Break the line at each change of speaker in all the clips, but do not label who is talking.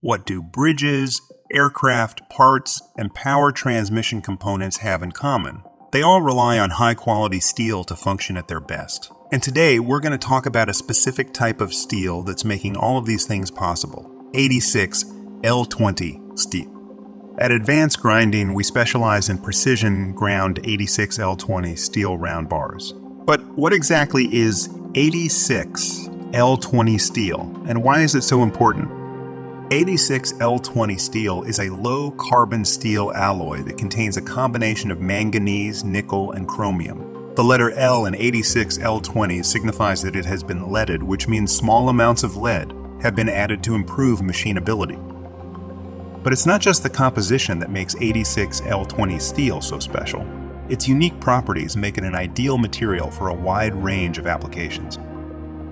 What do bridges, aircraft, parts, and power transmission components have in common? They all rely on high-quality steel to function at their best. And today, we're going to talk about a specific type of steel that's making all of these things possible: 86 L20 steel. At Advanced Grinding, we specialize in precision ground 86 L20 steel round bars. But what exactly is 86 L20 steel, and why is it so important? 86 L20 steel is a low-carbon steel alloy that contains a combination of manganese, nickel, and chromium. The letter L in 86 L20 signifies that it has been leaded, which means small amounts of lead have been added to improve machinability. But it's not just the composition that makes 86 L20 steel so special. Its unique properties make it an ideal material for a wide range of applications.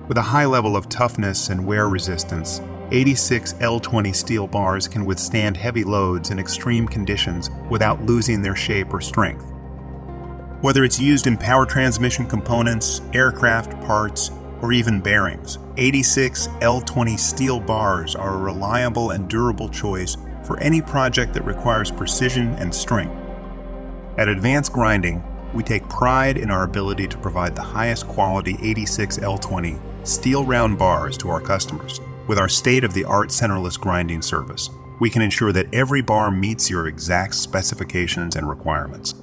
With a high level of toughness and wear resistance, 86 L20 steel bars can withstand heavy loads in extreme conditions without losing their shape or strength. Whether it's used in power transmission components, aircraft parts, or even bearings, 86 L20 steel bars are a reliable and durable choice for any project that requires precision and strength. At Advanced Grinding, we take pride in our ability to provide the highest quality 86 L20 steel round bars to our customers. With our state-of-the-art centerless grinding service, we can ensure that every bar meets your exact specifications and requirements.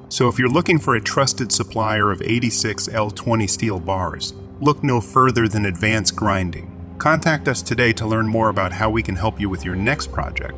So if you're looking for a trusted supplier of 86 L20 steel bars, look no further than Advanced Grinding. Contact us today to learn more about how we can help you with your next project.